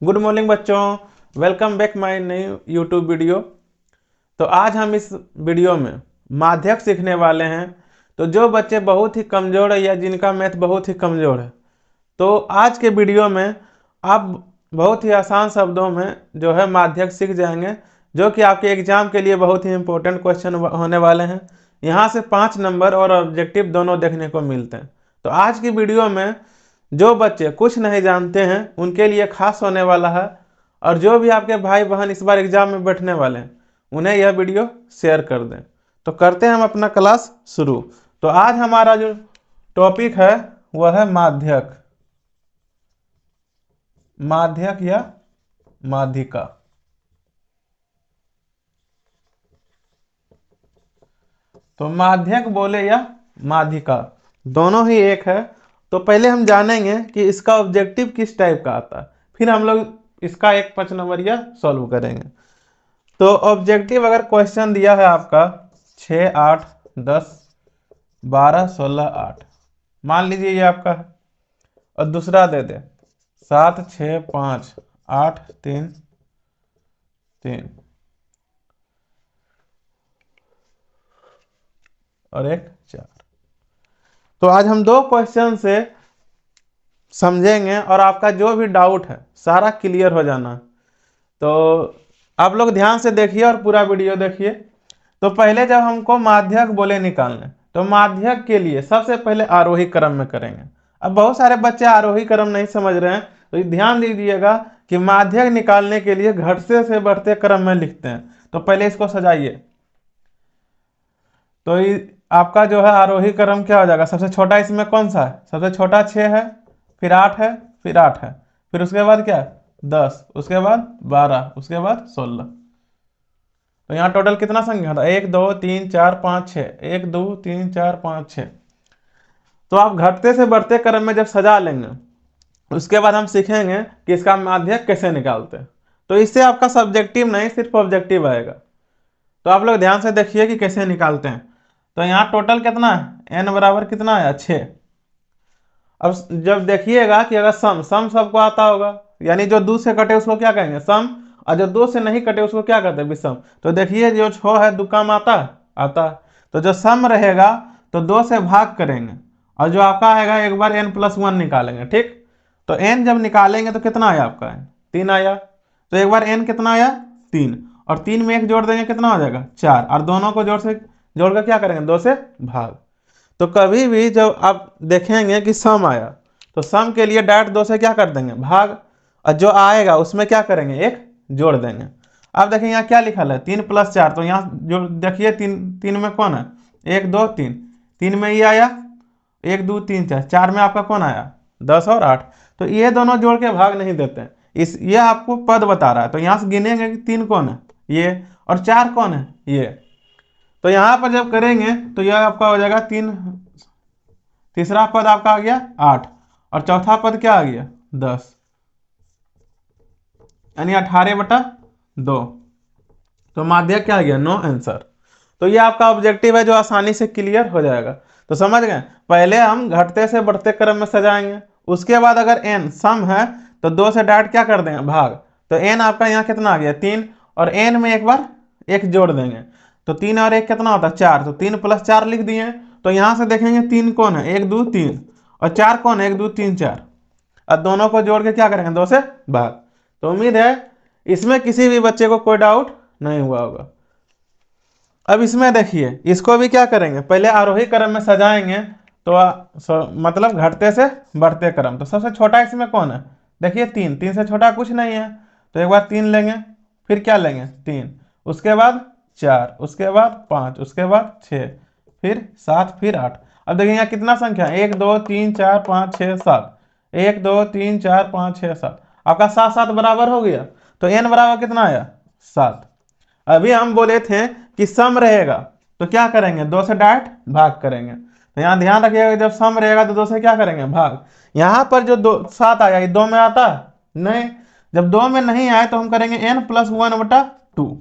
Good morning बच्चों, welcome back my new YouTube video. तो आज हम इस वीडियो में माध्यक सीखने वाले हैं। तो जो बच्चे बहुत ही कमज़ोर है या जिनका मैथ बहुत ही कमज़ोर है, तो आज के वीडियो में आप बहुत ही आसान शब्दों में जो है माध्यक सीख जाएंगे, जो कि आपके एग्जाम के लिए बहुत ही इंपॉर्टेंट क्वेश्चन होने वाले हैं। यहाँ से 5 नंबर और ऑब्जेक्टिव दोनों देखने को मिलते हैं। तो आज की वीडियो में जो बच्चे कुछ नहीं जानते हैं उनके लिए खास होने वाला है, और जो भी आपके भाई बहन इस बार एग्जाम में बैठने वाले हैं उन्हें यह वीडियो शेयर कर दें। तो करते हैं हम अपना क्लास शुरू। तो आज हमारा जो टॉपिक है वह है माध्यक, माध्यक या माध्यिका। तो माध्यक बोले या माध्यिका दोनों ही एक है। तो पहले हम जानेंगे कि इसका ऑब्जेक्टिव किस टाइप का आता है, फिर हम लोग इसका एक 5 नंबरिया सॉल्व करेंगे। तो ऑब्जेक्टिव अगर क्वेश्चन दिया है आपका 6, 8, 10, 12, 16, 8, मान लीजिए ये आपका है, और दूसरा दे दे 7, 6, 5, 8, 3, 3 और एक 4। तो आज हम दो क्वेश्चन से समझेंगे और आपका जो भी डाउट है सारा क्लियर हो जाना। तो आप लोग ध्यान से देखिए और पूरा वीडियो देखिए। तो पहले जब हमको माध्यक बोले निकालने, तो माध्यक के लिए सबसे पहले आरोही क्रम में करेंगे। अब बहुत सारे बच्चे आरोही क्रम नहीं समझ रहे हैं, तो ध्यान दीजिएगा कि माध्यक निकालने के लिए घटते से बढ़ते क्रम में लिखते हैं। तो पहले इसको सजाइए। तो आपका जो है आरोही क्रम क्या हो जाएगा, सबसे छोटा इसमें कौन सा है? सबसे छोटा 6 है, फिर 8 है, फिर 8 है, फिर उसके बाद क्या है 10, उसके बाद 12, उसके बाद 16। तो यहाँ टोटल कितना संख्या था? 1 2 3 4 5 6, 1 2 3 4 5 6। तो आप घटते से बढ़ते क्रम में जब सजा लेंगे, उसके बाद हम सीखेंगे कि इसका माध्यक कैसे निकालते हैं। तो इससे आपका सब्जेक्टिव नहीं सिर्फ ऑब्जेक्टिव आएगा। तो आप लोग ध्यान से देखिए कि कैसे निकालते हैं। तो यहाँ टोटल कितना है? n बराबर कितना आया? 6। अब जब देखिएगा कि अगर सम सम सबको आता होगा, यानी जो 2 से कटे उसको क्या कहेंगे? सम। और जो 2 से नहीं कटे उसको क्या कहते हैं? विषम। तो देखिए जो 6 है 2 काम आता है, आता है। तो जो सम रहेगा तो 2 से भाग करेंगे, और जो आपका आएगा एक बार n+1 निकालेंगे। ठीक, तो n जब निकालेंगे तो कितना आया आपका? 3 आया। तो एक बार n कितना आया? 3, और 3 में 1 जोड़ देंगे कितना हो जाएगा? 4, और दोनों को जोड़कर क्या करेंगे? 2 से भाग। तो कभी भी जब आप देखेंगे कि सम आया, तो सम के लिए डायरेक्ट 2 से क्या कर देंगे? भाग, और जो आएगा उसमें क्या करेंगे? 1 जोड़ देंगे। अब देखिए यहाँ क्या लिखा है? 3 + 4। तो यहाँ जो देखिए 3 में कौन है? 1 2 3, 3 में ये आया 1 2 3 4, 4 में आपका कौन आया? 10 और 8। तो ये दोनों जोड़ के भाग नहीं देते हैं, ये आपको पद बता रहा है। तो यहाँ से गिनेंगे कि 3 कौन है? ये, और 4 कौन है? ये। तो यहां पर जब करेंगे तो यह आपका हो जाएगा 3, तीसरा पद आपका आ गया 8, और चौथा पद क्या आ गया? 10, यानी 18/2। तो माध्यक क्या आ गया? No answer. तो ये आपका ऑब्जेक्टिव है जो आसानी से क्लियर हो जाएगा। तो समझ गए? पहले हम घटते से बढ़ते क्रम में सजाएंगे, उसके बाद अगर n सम है तो 2 से डायरेक्ट क्या कर देंगे? भाग। तो n आपका यहाँ कितना आ गया? 3, और n में एक बार 1 जोड़ देंगे। तो 3 और 1 कितना होता है? 4। तो 3 + 4 लिख दिए। तो यहाँ से देखेंगे 3 कौन है? 1 2 3, और 4 कौन है? 1 2 3 4, और दोनों को जोड़ के क्या करेंगे? 2 से भाग। तो उम्मीद है इसमें किसी भी बच्चे को कोई डाउट नहीं हुआ होगा। अब इसमें देखिए, इसको भी क्या करेंगे? पहले आरोही क्रम में सजाएंगे। तो मतलब घटते से बढ़ते क्रम। तो सबसे छोटा इसमें कौन है? देखिए 3, 3 से छोटा कुछ नहीं है। तो एक बार 3 लेंगे, फिर क्या लेंगे? 3, उसके बाद 4, उसके बाद 5, उसके बाद 6, फिर 7, फिर 8। अब देखिए यहाँ कितना संख्या है? 1 2 3 4 5 6 7, 1 2 3 4 5 6 7। आपका 7 7 बराबर हो गया। तो n बराबर कितना आया? 7। अभी हम बोले थे कि सम रहेगा तो क्या करेंगे? 2 से डायरेक्ट भाग करेंगे। तो यहाँ ध्यान रखिएगा, जब सम रहेगा तो 2 से क्या करेंगे? भाग। यहाँ पर जो 7 आया ये 2 में आता नहीं। जब 2 में नहीं आए तो हम करेंगे n+1/2।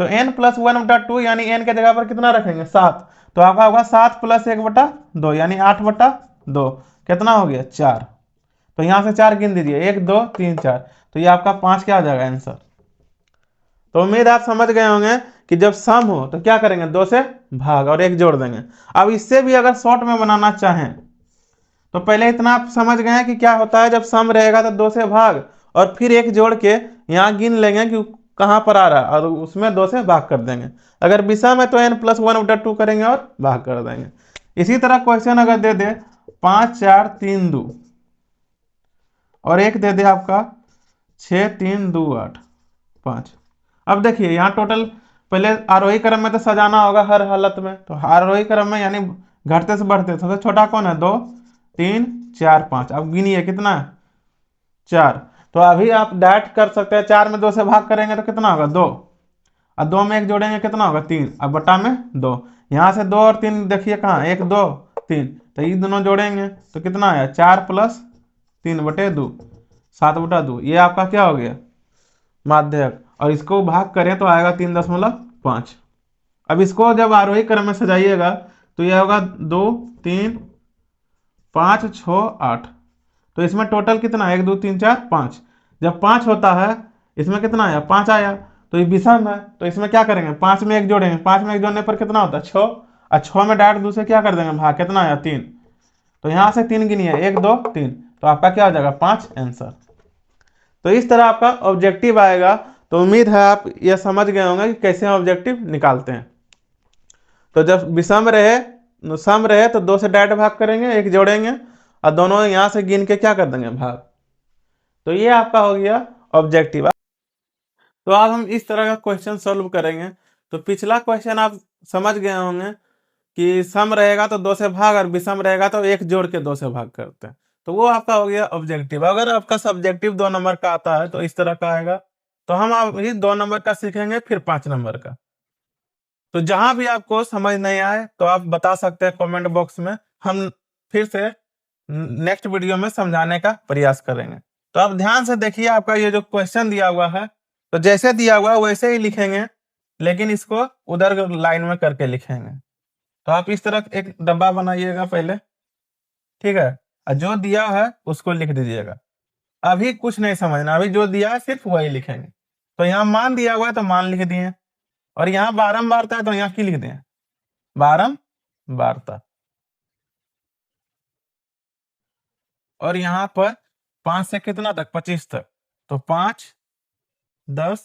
तो n+1/2 यानी n के जगह पर कितना रखेंगे? 7। तो आपका होगा 7 + 1/2, यानी 8/2। कितना हो गया? 4। तो यहाँ से 4 गिन दीजिए, 1 2 3 4, तो ये आपका 5 क्या हो जाएगा आंसर। तो उम्मीद आप समझ गए होंगे कि जब सम हो तो क्या करेंगे, 2 से भाग और 1 जोड़ देंगे। अब इससे भी अगर शॉर्ट में बनाना चाहें तो पहले इतना आप समझ गए हैं कि क्या होता है, जब सम रहेगा तो 2 से भाग और फिर 1 जोड़ के यहाँ गिन लेंगे कि कहाँ पर आ रहा है और उसमें 2 से भाग कर देंगे। अगर विषम है तो n+1/2 करेंगे और भाग कर देंगे। इसी तरह क्वेश्चन अगर दे दे 5 4 3 2 और एक दे दे आपका 6 3 2 8 5। अब देखिए यहाँ टोटल पहले आरोही क्रम में तो सजाना होगा हर हालत में, तो आरोही क्रम में यानी घटते से बढ़ते सबसे छोटा कौन है, 2 3 4 5। अब गिनिए कितना है, 4। तो अभी आप डायरेक्ट कर सकते हैं, 4 में 2 से भाग करेंगे तो कितना होगा, 2, और 2 में 1 जोड़ेंगे कितना होगा, 3, अब बटा में 2। यहाँ से 2 और 3 देखिए कहाँ, 1 2 3, तो ये दोनों जोड़ेंगे तो कितना आया, 4 + 3/2, 7/2। ये आपका क्या हो गया, माध्यक। और इसको भाग करें तो आएगा 3.5। अब इसको जब आरोही क्रम में सजाइएगा तो यह होगा 2 3 5 6 8। तो इसमें टोटल कितना, 1 2 3 4 5। जब 5 होता है इसमें कितना आया, 5 आया, तो ये विषम है। तो इसमें क्या करेंगे, 5 में 1 जोड़ेंगे, 5 में 1 जोड़ने पर कितना होता है, 6, और 6 में डायरेक्ट दूसरे क्या कर देंगे भाग, कितना आया, 3। तो यहाँ से 3 गिनिए, 1 2 3, तो आपका क्या हो जाएगा, 5 आंसर। तो इस तरह आपका ऑब्जेक्टिव आएगा। तो उम्मीद है आप ये समझ गए होंगे कि कैसे हम ऑब्जेक्टिव निकालते हैं। तो जब विषम रहे, सम रहे तो 2 से डायरेक्ट भाग करेंगे, 1 जोड़ेंगे और दोनों यहां से गिन के क्या कर देंगे, भाग। तो ये आपका हो गया ऑब्जेक्टिव। तो अब हम इस तरह का क्वेश्चन सॉल्व करेंगे। तो पिछला क्वेश्चन आप समझ गए होंगे कि सम रहेगा तो 2 से भाग और विषम रहेगा तो 1 जोड़ के 2 से भाग करते हैं। तो वो आपका हो गया ऑब्जेक्टिव। अगर आपका सब्जेक्टिव 2 नंबर का आता है तो इस तरह का आएगा। तो हम अभी 2 नंबर का सीखेंगे, फिर 5 नंबर का। तो जहां भी आपको समझ नहीं आए तो आप बता सकते हैं कमेंट बॉक्स में, हम फिर से नेक्स्ट वीडियो में समझाने का प्रयास करेंगे। तो आप ध्यान से देखिए, आपका ये जो क्वेश्चन दिया हुआ है तो जैसे दिया हुआ है वैसे ही लिखेंगे, लेकिन इसको उधर लाइन में करके लिखेंगे। तो आप इस तरह एक डब्बा बनाइएगा पहले, ठीक है, और जो दिया है उसको लिख दीजिएगा। अभी कुछ नहीं समझना, अभी जो दिया है सिर्फ वही लिखेंगे। तो यहाँ मान दिया हुआ है तो मान लिख दिए, और यहाँ बारंबारता है तो यहाँ की लिख दें, बारंबारता। और यहाँ पर 5 से कितना तक, 25 तक, तो 5 10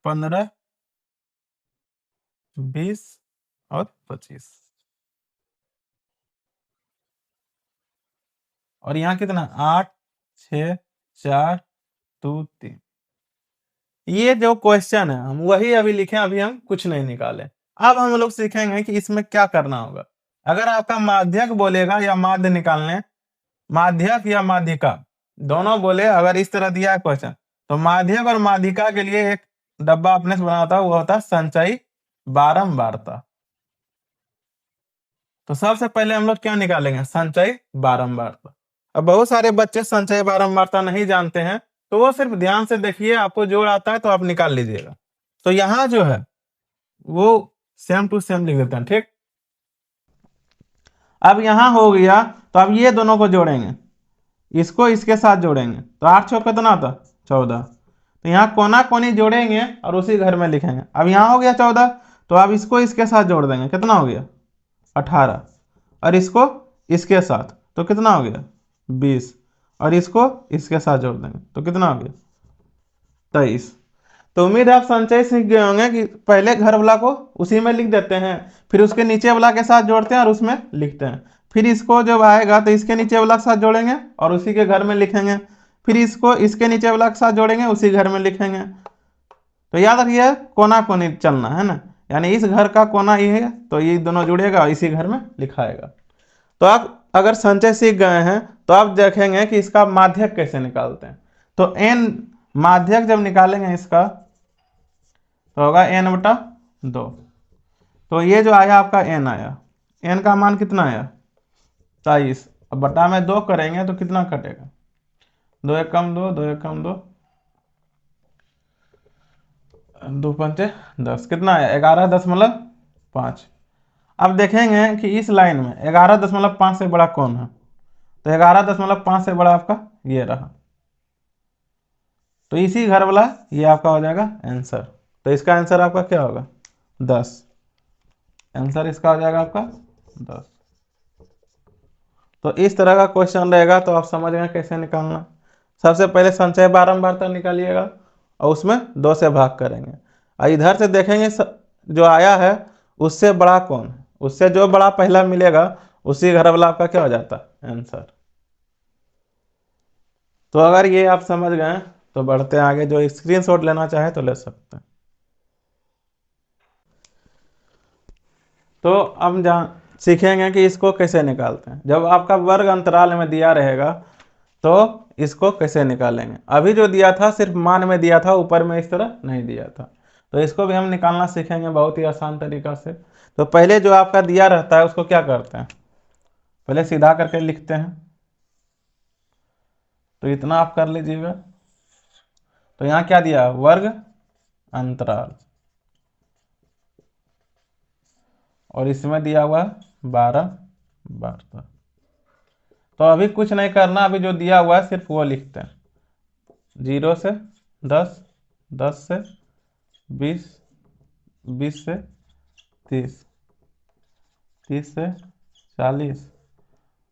15 20 और 25। और यहाँ कितना, 8 6 4 2 3। ये जो क्वेश्चन है हम वही अभी लिखे, अभी हम कुछ नहीं निकाले। अब हम लोग सीखेंगे कि इसमें क्या करना होगा। अगर आपका माध्यक बोलेगा या माध्य निकालने, माध्यक या माध्यिका दोनों बोले, अगर इस तरह दिया है क्वेश्चन, तो माध्यक और माध्यिका के लिए एक डब्बा अपने से बना होता, वो होता है संचयी बारंबारता। तो सबसे पहले हम लोग क्या निकालेंगे, संचयी बारंबारता। अब बहुत सारे बच्चे संचयी बारंबारता नहीं जानते हैं, तो वो सिर्फ ध्यान से देखिए, आपको जोड़ आता है तो आप निकाल लीजिएगा। तो यहाँ जो है वो सेम टू सेम लिख देते हैं, ठीक। अब यहाँ हो गया, तो अब ये दोनों को जोड़ेंगे, इसको इसके साथ जोड़ेंगे, तो 8 6 कितना होता, 14। तो यहाँ कोना कोनी जोड़ेंगे और उसी घर में लिखेंगे। अब यहाँ हो गया 14, तो अब इसको इसके साथ जोड़ देंगे, कितना हो गया 18, और इसको इसके साथ तो कितना हो गया 20, और इसको इसके साथ जोड़ देंगे तो कितना हो गया 23। तो उम्मीद है आप संचय सीख गए होंगे कि पहले घर वाला को उसी में लिख देते हैं, फिर उसके नीचे वाला के साथ जोड़ते हैं और उसमें लिखते हैं, फिर इसको जब आएगा तो इसके नीचे वाला के साथ जोड़ेंगे और उसी के घर में लिखेंगे, फिर इसको इसके नीचे वाला के साथ जोड़ेंगे, उसी घर में लिखेंगे। तो याद रखिए कोना कोनी चलना है ना, यानी इस घर का कोना ये है तो ये दोनों जुड़ेगा और इसी घर में लिखाएगा। तो आप अगर संचय सीख गए हैं तो आप देखेंगे कि इसका माध्यक कैसे निकालते हैं। तो n माध्यक जब निकालेंगे इसका तो होगा n/2। तो ये जो आया आपका n आया, n का मान कितना आया 23। अब बटा में 2 करेंगे तो कितना कटेगा, 2 1 कम 2, 2 1 कम 2, 2 5 10, कितना आया 11.5। अब देखेंगे कि इस लाइन में 11.5 से बड़ा कौन है। तो 11.5 से बड़ा आपका ये रहा, तो इसी घर वाला ये आपका हो जाएगा आंसर। तो इसका आंसर आपका क्या होगा 10, आंसर इसका हो जाएगा आपका 10। तो इस तरह का क्वेश्चन रहेगा, तो आप समझ गए कैसे निकालना। सबसे पहले संचय बारंबारता निकालिएगा और उसमें 2 से भाग करेंगे, और इधर से देखेंगे जो आया है उससे बड़ा कौन है, उससे जो बड़ा पहला मिलेगा उसी घर वाला आपका क्या हो जाता है आंसर। तो अगर ये आप समझ गए तो बढ़ते हैं आगे, जो स्क्रीनशॉट लेना चाहे तो ले सकते हैं। तो अब सीखेंगे कि इसको कैसे निकालते हैं। जब आपका वर्ग अंतराल में दिया रहेगा तो इसको कैसे निकालेंगे। अभी जो दिया था सिर्फ मान में दिया था, ऊपर में इस तरह नहीं दिया था, तो इसको भी हम निकालना सीखेंगे बहुत ही आसान तरीका से। तो पहले जो आपका दिया रहता है उसको क्या करते हैं, पहले सीधा करके लिखते हैं। तो इतना आप कर लीजिएगा। तो यहाँ क्या दिया, वर्ग अंतराल, और इसमें दिया हुआ 12 वार्ता। तो अभी कुछ नहीं करना, अभी जो दिया हुआ है सिर्फ वो लिखते हैं। 0 से 10, 10 से 20, 20 से 30, 30 से 40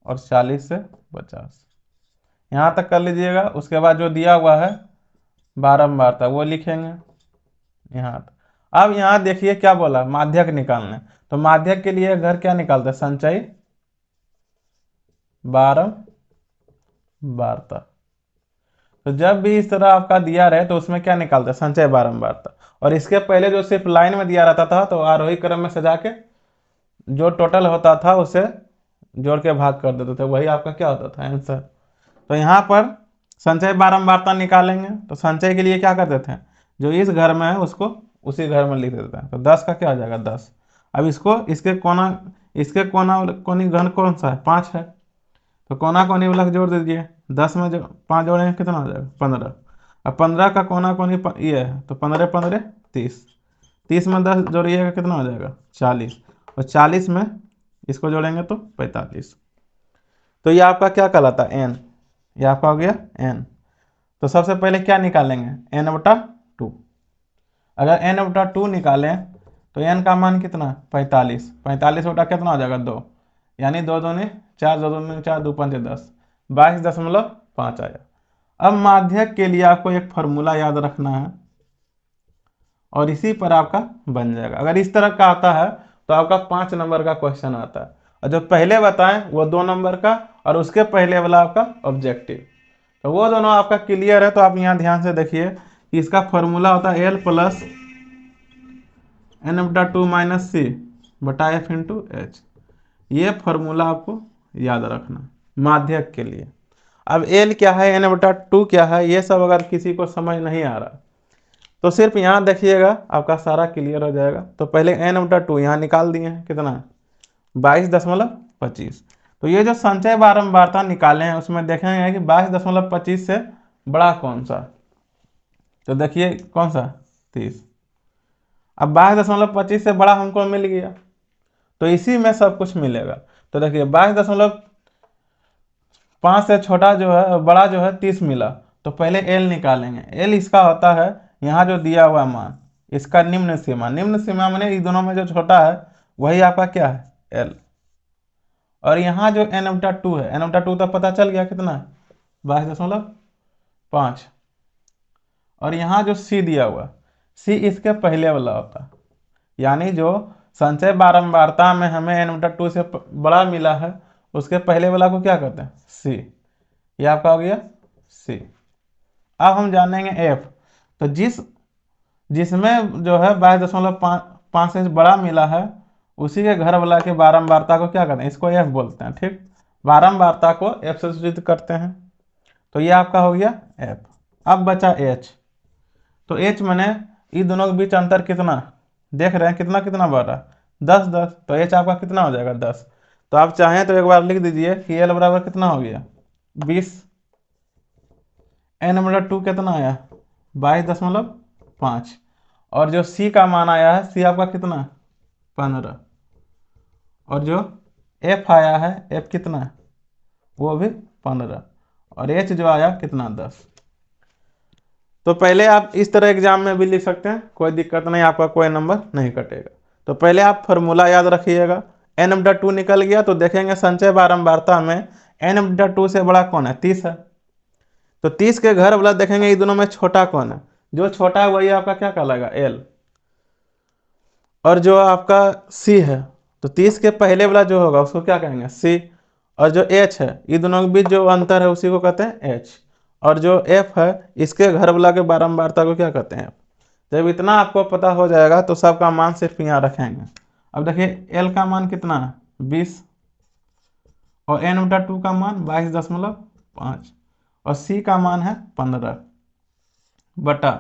और 40 से 50, यहाँ तक कर लीजिएगा। उसके बाद जो दिया हुआ है बारंबारता वो लिखेंगे यहाँ तक। अब यहाँ देखिए क्या बोला, माध्यक निकालने। तो माध्यक के लिए घर क्या निकालते हैं, संचयी बारंबारता। तो जब भी इस तरह आपका दिया रहे तो उसमें क्या निकालते हैं, संचय बारंबारता। और इसके पहले जो सिर्फ लाइन में दिया रहता था तो आरोही क्रम में सजा के जो टोटल होता था उसे जोड़ के भाग कर देते थे, वही आपका क्या होता था आंसर। तो यहाँ पर संचय बारंबारता निकालेंगे, तो संचय के लिए क्या करते थे, जो इस घर में है उसको उसी घर में लिख देते हैं। तो 10 का क्या हो जाएगा 10। अब इसको इसके कोना कोनी घन कौन सा है, 5 है, तो कोना कोनी वाला जोड़ दीजिए। 10 में जो 5 जोड़ेंगे कितना हो जाएगा 15। अब 15 का कोना कोनी ये है, तो 15 15 30, 30 में 10 जोड़िएगा कितना हो जाएगा 40, और 40 में इसको जोड़ेंगे तो 45। तो ये आपका क्या कहलाता है एन, ये आपका हो गया एन। तो सबसे पहले क्या निकालेंगे n/2। अगर n/2 निकालें तो n का मान कितना 45, 45 बटा कितना हो जाएगा 2, यानी 2 दूनी 4, 2 दूनी 4, 2 पंचे 10, 22.5 आया। अब माध्यक के लिए आपको एक फॉर्मूला याद रखना है और इसी पर आपका बन जाएगा। अगर इस तरह का आता है तो आपका 5 नंबर का क्वेश्चन आता है, और जो पहले बताएं वो 2 नंबर का, और उसके पहले वाला आपका ऑब्जेक्टिव। तो वो दोनों आपका क्लियर है। तो आप यहाँ ध्यान से देखिए कि इसका फॉर्मूला होता है L + n/2 - c बटा f × h। ये फॉर्मूला आपको याद रखना माध्यक के लिए। अब L क्या है, n/2 क्या है, ये सब अगर किसी को समझ नहीं आ रहा तो सिर्फ यहाँ देखिएगा, आपका सारा क्लियर हो जाएगा। तो पहले n/2 यहाँ निकाल दिए हैं, कितना 22.25। तो ये जो संचय बारंबारता निकाले हैं उसमें देखेंगे कि 22.25 से बड़ा कौन सा, तो देखिए कौन सा 30। अब 22.25 से बड़ा हमको मिल गया, तो इसी में सब कुछ मिलेगा। तो देखिए 22.5 से छोटा जो है, बड़ा जो है 30 मिला, तो पहले एल निकालेंगे। एल इसका होता है यहाँ जो दिया हुआ मान, इसका निम्न सीमा। निम्न सीमा मैंने इन दोनों में जो छोटा है वही आपका क्या है एल। और यहाँ जो n/2 है, n/2 तो पता चल गया कितना 22.5। और यहाँ जो c दिया हुआ, c इसके पहले वाला होता है, यानी जो संचय बारंबारता में हमें n/2 से बड़ा मिला है उसके पहले वाला को क्या कहते हैं c। ये आपका हो गया c। अब हम जानेंगे f। तो जिसमें जो है 22.5 से बड़ा मिला है उसी के घर वाला के बारंबारता को क्या कहते हैं, इसको f बोलते हैं। ठीक, बारंबारता को f से सूचित करते हैं। तो ये आपका हो गया f। अब बचा h। तो h मैंने इन दोनों के बीच अंतर कितना देख रहे हैं, कितना कितना बढ़ रहा है 10 10। तो h आपका कितना हो जाएगा 10। तो आप चाहें तो एक बार लिख दीजिए कि l बराबर कितना हो गया 20, n/2 कितना आया 22.5, और जो c का मान आया है c आपका कितना 15, और जो f आया है f कितना वो भी 15 और एच जो आया कितना 10। तो पहले आप इस तरह एग्जाम में भी लिख सकते हैं, कोई दिक्कत नहीं, आपका कोई नंबर नहीं कटेगा। तो पहले आप फॉर्मूला याद रखिएगा। n/2 निकल गया तो देखेंगे संचय बारंबारता में n/2 से बड़ा कौन है, 30 है। तो 30 के घर वाला देखेंगे, ये दोनों में छोटा कौन है, जो छोटा है वही आपका क्या कहलाएगा, l। और जो आपका c है, तो 30 के पहले वाला जो होगा उसको क्या कहेंगे, c। और जो h है, ये दोनों के बीच जो अंतर है उसी को कहते हैं h। और जो f है, इसके घर वाला के बारंबारता को क्या कहते हैं f। जब इतना आपको पता हो जाएगा तो सबका मान सिर्फ यहाँ रखेंगे। अब देखिए l का मान कितना है 20 और n/2 का मान 22.5 और c का मान है 15 बटा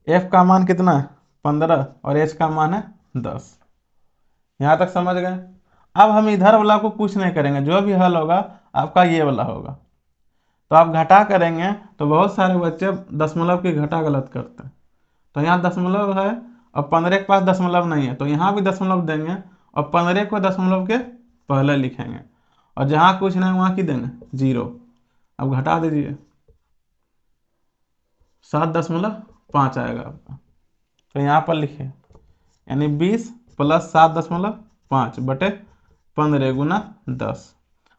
f का मान कितना है 15 और h का मान है 10। यहाँ तक समझ गए। अब हम इधर वाला को कुछ नहीं करेंगे, जो भी हल होगा आपका ये वाला होगा। तो आप घटा करेंगे तो बहुत सारे बच्चे दशमलव की घटा गलत करते हैं। तो यहाँ दशमलव है और 15 के पास दशमलव नहीं है, तो यहाँ भी दशमलव देंगे और 15 को दशमलव के पहले लिखेंगे और जहाँ कुछ नहीं वहाँ की देंगे 0। अब घटा दीजिए, 7.5 आएगा आपका। तो यहाँ पर लिखिए, यानी 20 + 7.5 बटे 15 गुना 10।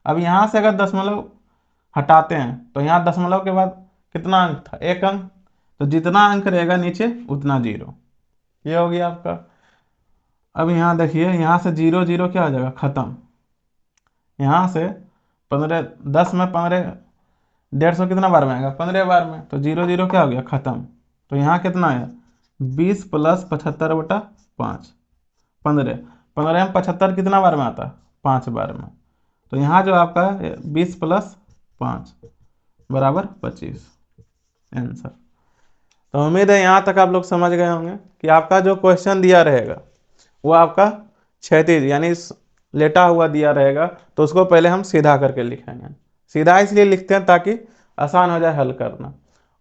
अब यहाँ से अगर दशमलव हटाते हैं तो यहाँ दशमलव के बाद कितना अंक था, 1 अंक। तो जितना अंक रहेगा नीचे उतना 0। ये हो गया आपका। अब यहाँ देखिए, यहाँ से 0 0 क्या हो जाएगा, खत्म। यहाँ से 15, 10 में 15, 150 कितना बार में आएगा, 15 बार में। तो 0 0 क्या हो गया, खत्म। तो यहाँ कितना है, 20 + 75/5 15। 15 में 75 कितना बार में आता है, 5 बार में। तो यहाँ जो आपका 20 + 5 = 25 आंसर। तो उम्मीद है यहाँ तक आप लोग समझ गए होंगे कि आपका जो क्वेश्चन दिया रहेगा वो आपका क्षैतिज यानी लेटा हुआ दिया रहेगा, तो उसको पहले हम सीधा करके लिखेंगे। सीधा इसलिए लिखते हैं ताकि आसान हो जाए हल करना।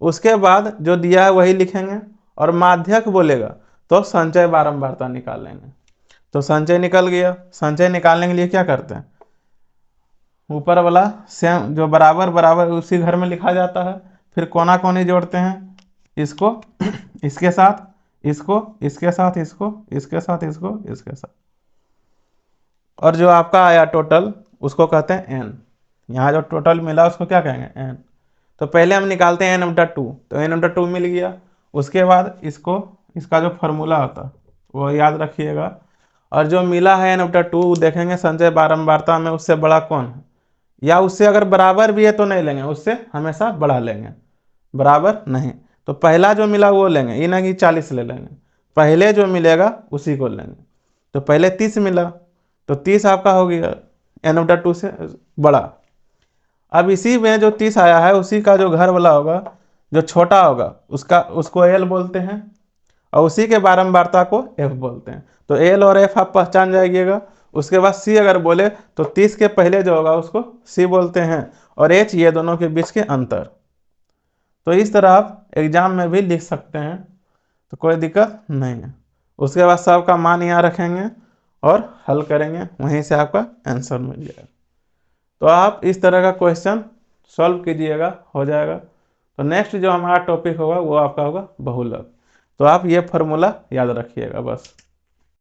उसके बाद जो दिया है वही लिखेंगे और माध्यक बोलेगा तो संचय बारंबारता निकाल लेंगे। तो संचय निकल गया। संचय निकालने के लिए क्या करते हैं, ऊपर वाला सेम जो बराबर बराबर उसी घर में लिखा जाता है, फिर कोना कोनी जोड़ते हैं, इसको इसके साथ, इसको इसके साथ, इसको इसके साथ, इसको इसके साथ, और जो आपका आया टोटल उसको कहते हैं n। यहाँ जो टोटल मिला उसको क्या कहेंगे, n। तो पहले हम निकालते हैं n/2, तो n/2 मिल गया। उसके बाद इसको, इसका जो फॉर्मूला होता वो याद रखिएगा। और जो मिला है n/2 देखेंगे संचय बारंबारता में उससे बड़ा कौन है, या उससे अगर बराबर भी है तो नहीं लेंगे, उससे हमेशा बढ़ा लेंगे, बराबर नहीं। तो पहला जो मिला वो लेंगे, ये ना कि 40 ले लेंगे, पहले जो मिलेगा उसी को लेंगे। तो पहले 30 मिला तो 30 आपका हो गया n/2 से बड़ा। अब इसी में जो 30 आया है उसी का जो घर वाला होगा, जो छोटा होगा, उसको l बोलते हैं और उसी के बारंबारता को f बोलते हैं। तो l और f आप पहचान जाइएगा। उसके बाद c अगर बोले तो 30 के पहले जो होगा उसको c बोलते हैं और h ये दोनों के बीच के अंतर। तो इस तरह आप एग्जाम में भी लिख सकते हैं, तो कोई दिक्कत नहीं है। उसके बाद सबका मान यहाँ रखेंगे और हल करेंगे, वहीं से आपका आंसर मिल जाएगा। तो आप इस तरह का क्वेश्चन सॉल्व कीजिएगा, हो जाएगा। तो नेक्स्ट जो हमारा टॉपिक होगा वो आपका होगा बहुलक। तो आप ये फॉर्मूला याद रखिएगा बस।